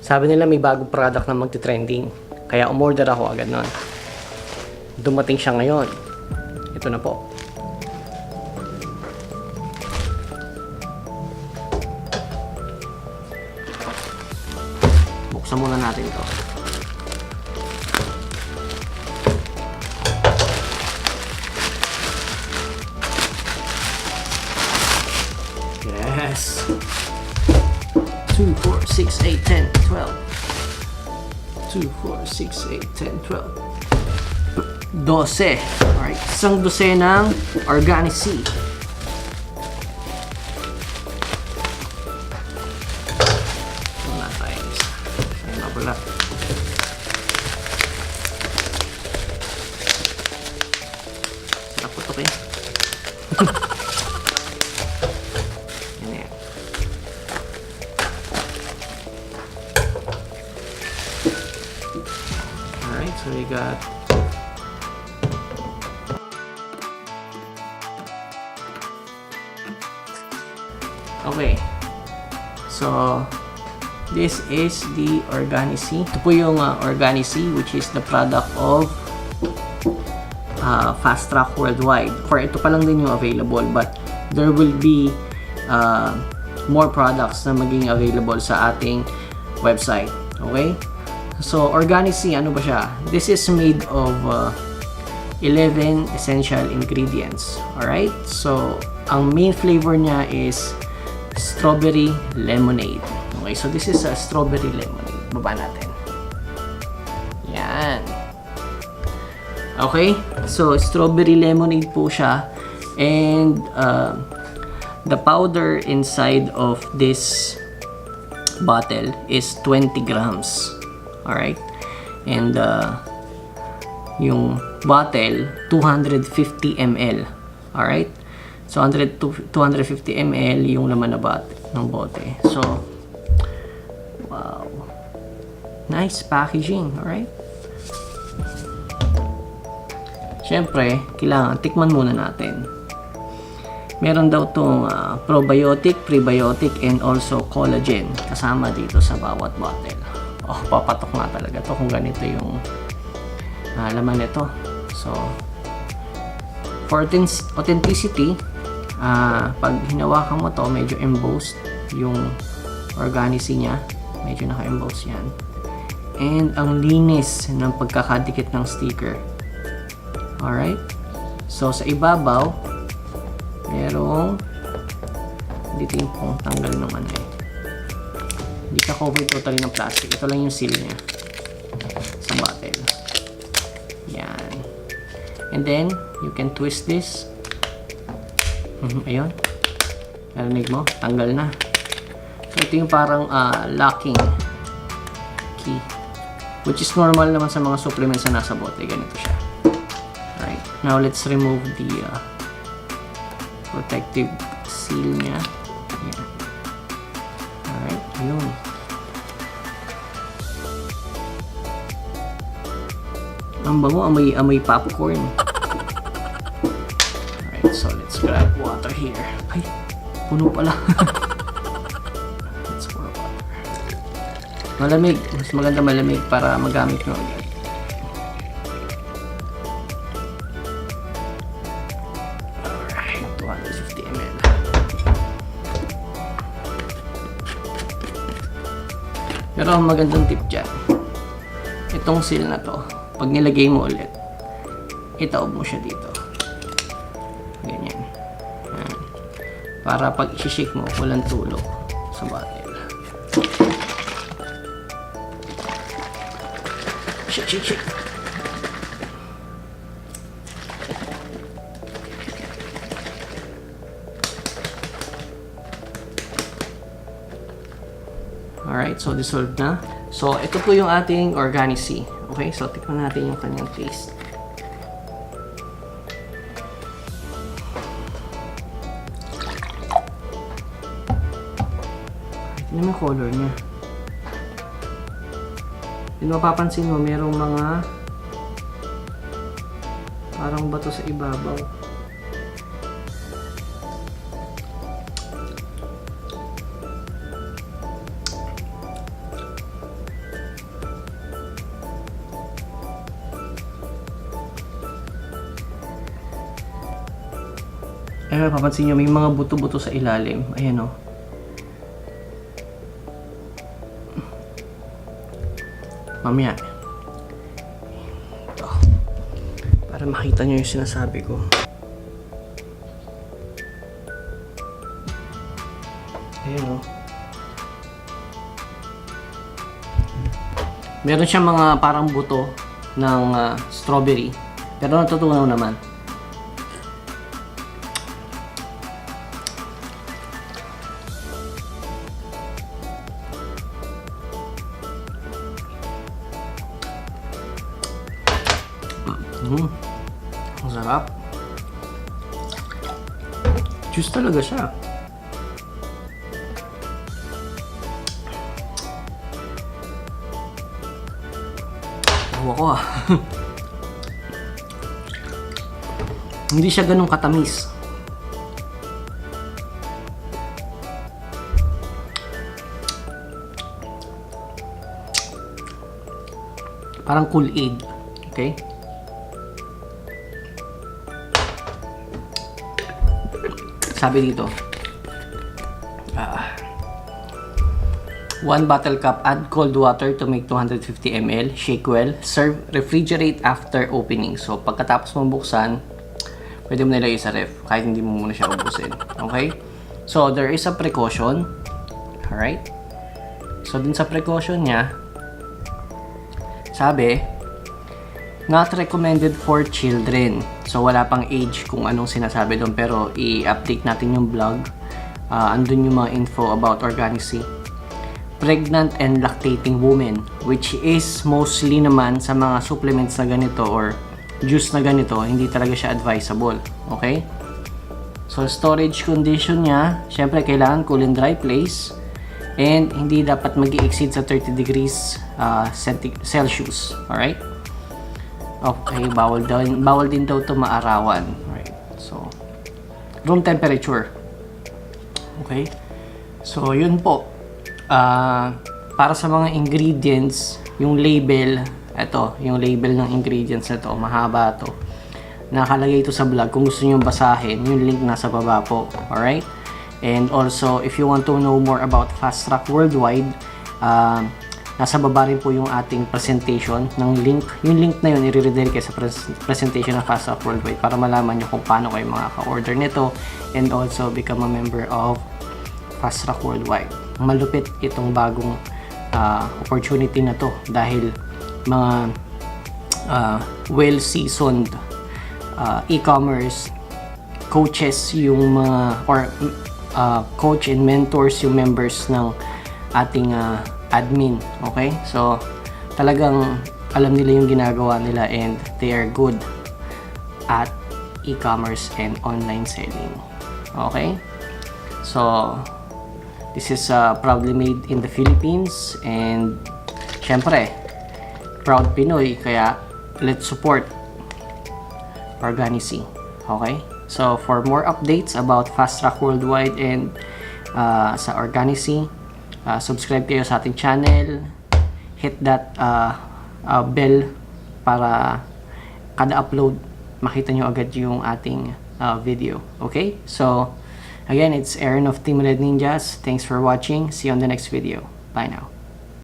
Sabi nila may bagong product na magti-trending. Kaya umorder ako agad nun. Dumating siya ngayon. Ito na po. Buksan muna natin ito. Yes! 2, 4, 6, 8, 10, 12. 2, 4, 6, 8, 10, 12. 12. Alright. Isang dosenang Organi-C. Wala tayo isa. Saan na pala? Sarap putokin. So we got okay. So this is the Organi-C. Ito po yung Organi-C, which is the product of Fast Track Worldwide. For ito pa lang din yung available, but there will be more products na maging available sa ating website. Okay? So, Organi-C, ano ba siya? This is made of 11 essential ingredients. Alright? So, ang main flavor niya is strawberry lemonade. Okay, so this is a strawberry lemonade. Baba natin. Yan. Okay? So, strawberry lemonade po siya. And, the powder inside of this bottle is 20 grams. Alright? And yung bottle 250 ml. Alright? So 250 ml yung laman na ng bote. So wow. Nice packaging, alright? Siyempre, kailangan tikman muna natin. Meron daw tong probiotic, prebiotic, and also collagen kasama dito sa bawat bottle. Oh, papatok nga talaga to kung ganito yung laman nito. So, for authenticity, pag hinawakan mo to, medyo embossed yung Organi-C niya. Medyo naka-emboss yan. And ang linis ng pagkakadikit ng sticker. Alright? So, sa ibabaw, merong dito yung pong tanggal ng ano eh. Hindi ka cover totally ng plastic. Ito lang yung seal niya sa bottle. Yan. And then, you can twist this. Ayun. Narinig mo? Tanggal na. So, ito yung parang locking key. Which is normal naman sa mga supplements na nasa bote. Ganito siya. Alright. Now, let's remove the protective seal niya. Yan. Alright. Ayun. Ang bango, amoy popcorn. Alright, so let's grab water here. Ay, puno pala. Let's pour water. Malamig. Mas maganda malamig para magamit mo agad. Alright, 250 ml. Pero ang magandang tip dyan, itong seal na to, pag nilagay mo ulit, itaob mo siya dito. Ganyan. Ayan. Para pag i-shake mo, walang tulog sa bottle. Shake, shake, shake. Alright, so dissolved na. So, ito po yung ating Organi-C. Okay, so tikman natin yung kanyang taste. Ito naman yung color niya. Kung mapapansin mo, merong mga parang bato sa ibabaw. Ay, mapapansin nyo, may mga buto-buto sa ilalim. Ayan o. Mamaya. Ito. Para makita nyo yung sinasabi ko. Ayan o. Meron siyang mga parang buto ng strawberry. Pero natutunaw naman. Ang sarap. Juice talaga siya. Tawa ko ah. Hindi siya ganun katamis. Parang Kool-Aid. Okay? Sabi dito, 1 bottle cup, add cold water to make 250 ml, shake well, serve, refrigerate after opening. So, pagkatapos mong buksan, pwede mo nilagay sa ref, kahit hindi mo muna siya ubusin. Okay? So, there is a precaution. Alright? So, dun sa precaution niya, sabi, not recommended for children. So, wala pang age kung anong sinasabi doon. Pero, i-update natin yung blog. Andun yung mga info about Organic-C. Pregnant and lactating women, which is mostly naman sa mga supplements na ganito or juice na ganito, hindi talaga siya advisable. Okay? So, storage condition niya, syempre kailangan cool and dry place. And hindi dapat mag-i-exceed sa 30 degrees Celsius. Alright? Okay, bawal din daw ito maarawan. Right. So, room temperature. Okay? So, yun po. Para sa mga ingredients, yung label, ito, yung label ng ingredients na ito, mahaba ito. Nakalagay ito sa blog. Kung gusto nyo basahin, yung link nasa baba po. Alright? And also, if you want to know more about Fast Track Worldwide, nasa baba rin po yung ating presentation ng link. Yung link na yun, i-redirect kayo sa presentation ng Fast Track Worldwide para malaman nyo kung paano kayo makaka-order nito and also become a member of Fast Track Worldwide. Malupit itong bagong opportunity na to dahil mga well-seasoned e-commerce coaches yung mga or coach and mentors yung members ng ating admin. Okay? So, talagang alam nila yung ginagawa nila and they are good at e-commerce and online selling. Okay? So, this is proudly made in the Philippines and syempre, proud Pinoy, kaya let's support Organic-C. Okay? So, for more updates about Fast Track Worldwide and sa Organic-C, subscribe kayo sa ating channel, hit that bell para kada upload makita nyo agad yung ating video. Okay? So, again, it's Aaron of Team Red Ninjas. Thanks for watching. See you on the next video. Bye now.